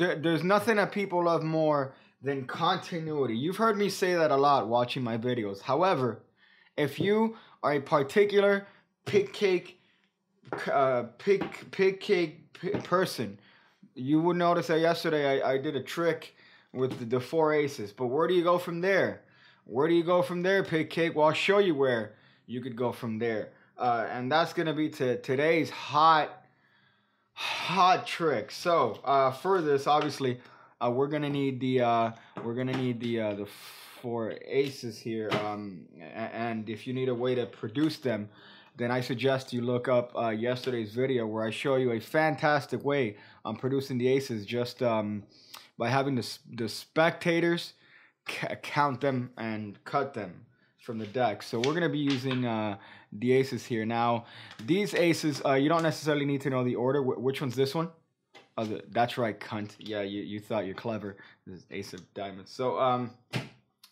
there's nothing that people love more than continuity. You've heard me say that a lot watching my videos. However, if you are a particular PigCake person, you would notice that yesterday I did a trick with the 4 aces. But where do you go from there? Where do you go from there, PigCake? Well, I'll show you where you could go from there. And that's gonna be today's hot trick. So for this, obviously, we're gonna need the 4 aces here. And if you need a way to produce them, then I suggest you look up yesterday's video where I show you a fantastic way on producing the aces just by having the spectators count them and cut them from the deck. So we're going to be using the aces here. Now, these aces, you don't necessarily need to know the order. Which one's this one? Oh, that's right, cunt. Yeah, you thought you're clever. This is ace of diamonds.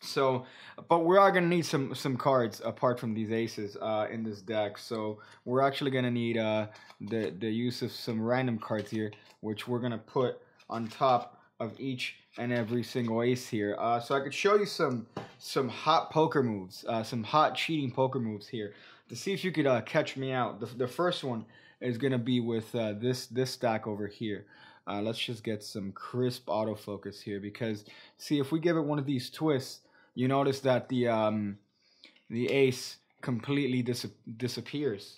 So, but we are going to need some cards apart from these aces in this deck. So we're actually going to need the use of some random cards here, which we're going to put on top of each and every single ace here. So I could show you some hot poker moves, some hot cheating poker moves here to see if you could catch me out. The first one is going to be with this stack over here. Let's just get some crisp autofocus here, because see, if we give it one of these twists, you notice that the ace completely disappears.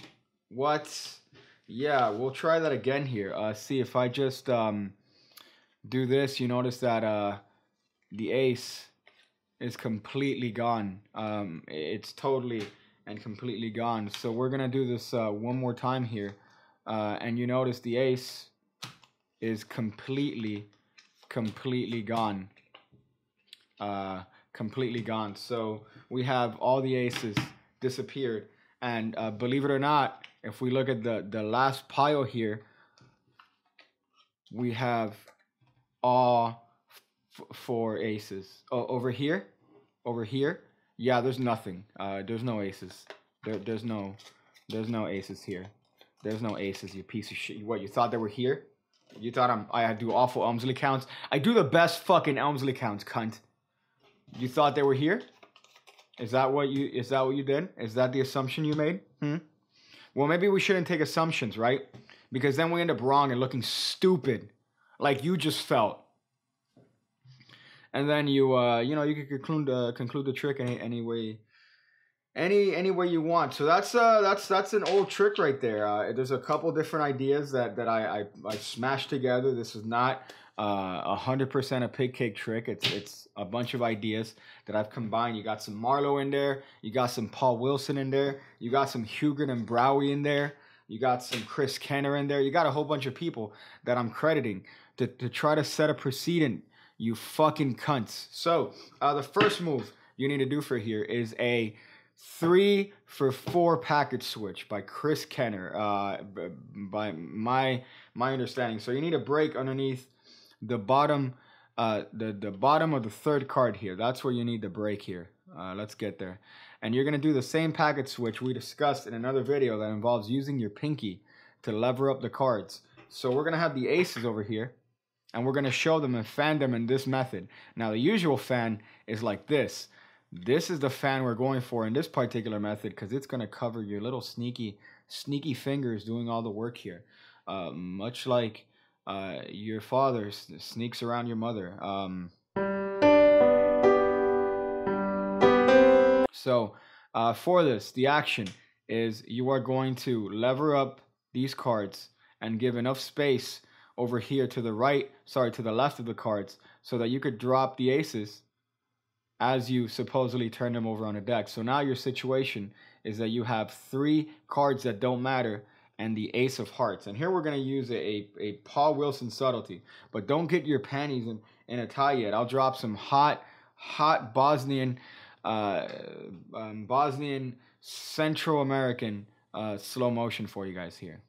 What? Yeah, we'll try that again here. See, if I just do this, you notice that the ace is completely gone. It's totally and completely gone. So we're gonna do this one more time here, and you notice the ace is completely gone. Completely gone. So we have all the aces disappeared, and believe it or not, if we look at the last pile here, we have all 4 aces. Oh, over here, yeah, there's nothing. There's no aces. There's no aces here. There's no aces, you piece of shit. What, you thought they were here? You thought I do awful Elmsley counts? I do the best fucking Elmsley counts, cunt. You thought they were here? Is that what you did? Is that the assumption you made? Well, maybe we shouldn't take assumptions, right? Because then we end up wrong and looking stupid, like you just felt. And then you you could conclude the trick any way you want. So that's an old trick right there. There's a couple different ideas that I smashed together. This is not 100% a PigCake trick. It's a bunch of ideas that I've combined. You got some Marlowe in there. You got some Poulsen in there. You got some Heegaard and Brouwer in there. You got some Chris Kenner in there. You got a whole bunch of people that I'm crediting to try to set a precedent, you fucking cunts. So the first move you need to do for here is a 3 for 4 package switch by Chris Kenner, by my understanding. So you need a break underneath the bottom, the bottom of the 3rd card here. That's where you need the break here. Let's get there. And you're gonna do the same package switch we discussed in another video that involves using your pinky to lever up the cards. So we're gonna have the aces over here, and we're gonna show them and fan them in this method. Now the usual fan is like this. This is the fan we're going for in this particular method, because it's gonna cover your little sneaky fingers doing all the work here. Much like your father sneaks around your mother. So for this, the action is you are going to lever up these cards and give enough space over here to the left of the cards, so that you could drop the aces as you supposedly turn them over on a deck. So now your situation is that you have 3 cards that don't matter and the ace of hearts. And here we're going to use a Poulsen subtlety. But don't get your panties in a tie yet. I'll drop some hot Bosnian Central American slow motion for you guys here.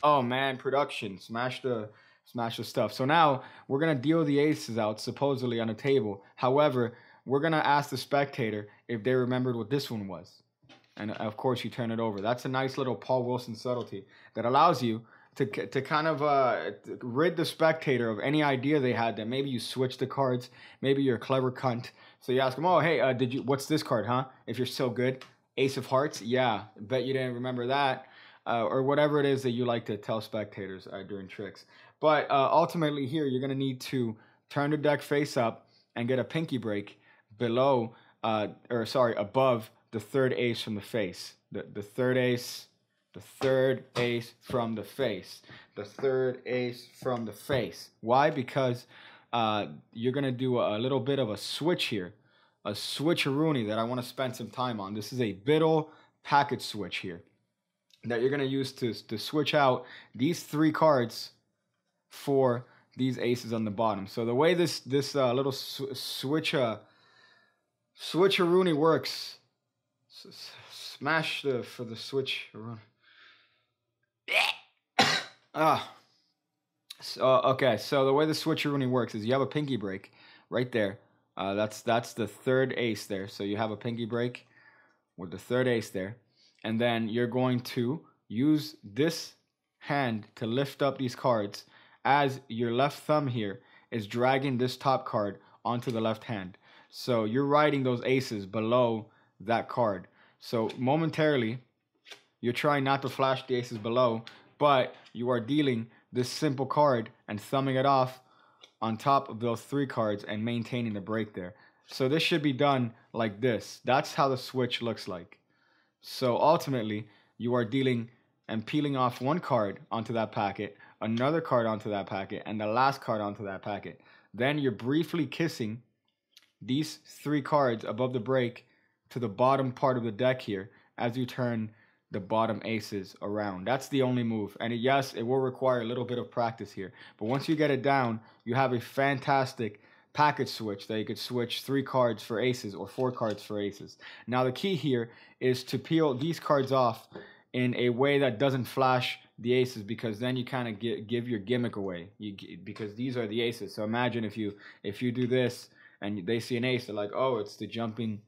Oh man, production, smash the stuff. So now we're gonna deal the aces out supposedly on a table. However, we're gonna ask the spectator if they remembered what this one was. and of course you turn it over. That's a nice little Paul Wilson subtlety that allows you to kind of rid the spectator of any idea they had that maybe you switch the cards, maybe you're a clever cunt. So you ask them, oh, hey, what's this card, huh? If you're so good, Ace of Hearts, yeah, bet you didn't remember that, or whatever it is that you like to tell spectators during tricks. But ultimately here, you're gonna need to turn the deck face up and get a pinky break below, above the third ace from the face. The third ace. The third ace from the face. The third ace from the face. Why? Because you're going to do a little bit of a switch here. A switcheroony that I want to spend some time on. This is a Biddle package switch here that you're going to use to switch out these 3 cards for these aces on the bottom. So the way this little switcheroony works, smash for the switcheroony. Okay, so the way the switcheroony works is you have a pinky break right there. That's the third ace there. So you have a pinky break with the third ace there. And then you're going to use this hand to lift up these cards as your left thumb here is dragging this top card onto the left hand. So you're riding those aces below that card. So momentarily, you're trying not to flash the aces below, but you are dealing this simple card and thumbing it off on top of those 3 cards and maintaining the break there. So this should be done like this. That's how the switch looks like. So ultimately, you are dealing and peeling off 1 card onto that packet, another card onto that packet, and the last card onto that packet. Then you're briefly kissing these 3 cards above the break to the bottom part of the deck here as you turn the bottom aces around. That's the only move. And yes, it will require a little bit of practice here. But once you get it down, you have a fantastic package switch that you could switch 3 cards for aces or 4 cards for aces. Now the key here is to peel these cards off in a way that doesn't flash the aces, because then you kind of give your gimmick away. Because these are the aces. So imagine if you do this and they see an ace, they're like, oh, it's the jumping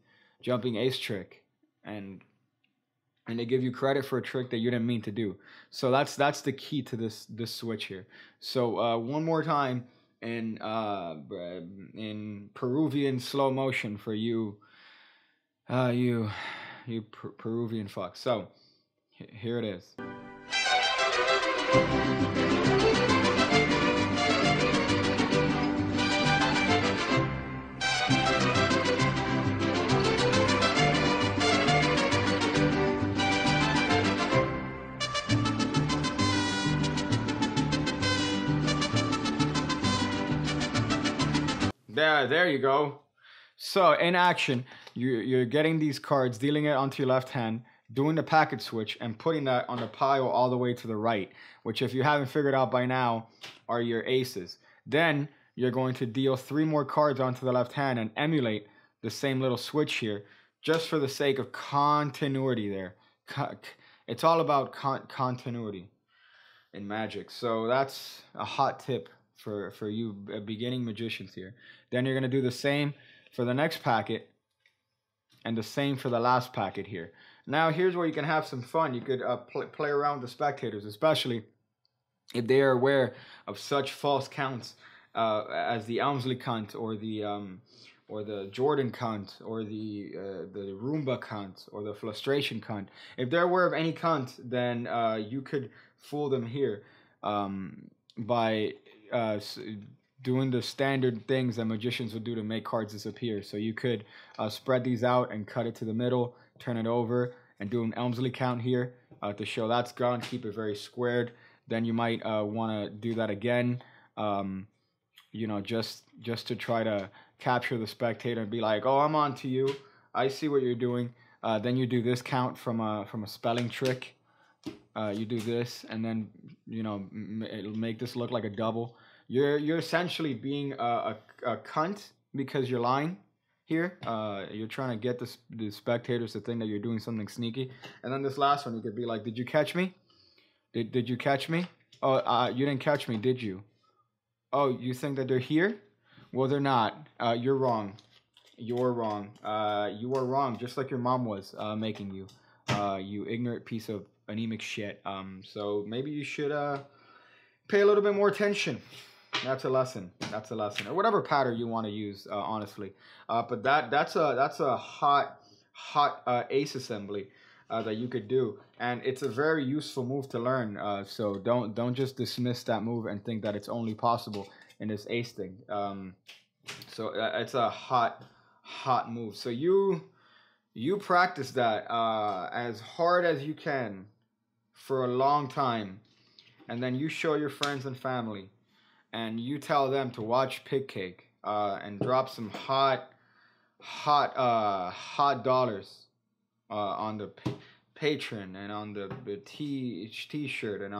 ace trick. And they give you credit for a trick that you didn't mean to do. So that's the key to this switch here. So one more time in Peruvian slow motion for you Peruvian fucks. So here it is. There you go. So in action, you're getting these cards, dealing it onto your left hand, doing the package switch, and putting that on the pile all the way to the right, which, if you haven't figured out by now, are your aces. Then you're going to deal 3 more cards onto the left hand and emulate the same little switch here, just for the sake of continuity there. It's all about continuity in Magic. So that's a hot tip for you beginning magicians here. Then you're going to do the same for the next packet and the same for the last packet here. Now here's where you can have some fun. You could play around with the spectators, especially if they are aware of such false counts as the Elmsley cunt or the Jordan cunt or the Roomba cunt or the Frustration cunt. If they're aware of any cunt, then you could fool them here by doing the standard things that magicians would do to make cards disappear. So you could spread these out and cut it to the middle, turn it over, and do an Elmsley count here to show that's gone. Keep it very squared. Then you might want to do that again, just to try to capture the spectator and be like, oh, I'm on to you. I see what you're doing. Then you do this count from a spelling trick. You do this, and then it'll make this look like a double. You're essentially being a cunt because you're lying here. You're trying to get the spectators to think that you're doing something sneaky. And then this last one, you could be like, did you catch me? Did you catch me? Oh, you didn't catch me, did you? Oh, you think that they're here? Well, they're not. You're wrong. You're wrong. You are wrong, just like your mom was making you. you ignorant piece of anemic shit. So maybe you should pay a little bit more attention. That's a lesson. That's a lesson. Or whatever pattern you want to use, honestly. But that's a hot ace assembly that you could do, and it's a very useful move to learn. So don't just dismiss that move and think that it's only possible in this ace thing. So it's a hot move. So you practice that as hard as you can for a long time, and then you show your friends and family, and you tell them to watch PigCake and drop some hot dollars on the Patreon and on the t-shirt and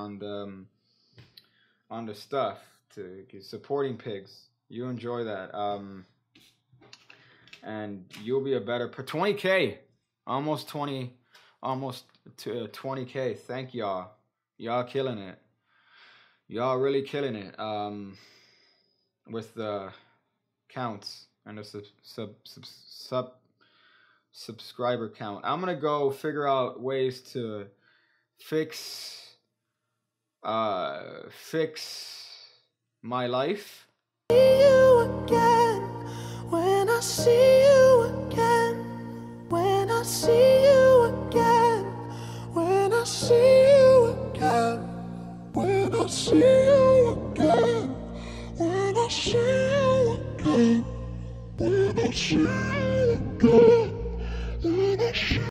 on the stuff to supporting pigs. You enjoy that, and you'll be a better 20K, almost 20K. Thank y'all. Y'all killing it. Y'all really killing it with the counts and the subscriber count. I'm gonna go figure out ways to fix my life. See you again when I see you again. When I see you again. When I see you again. When I see you again. When I see you again. When I see you again.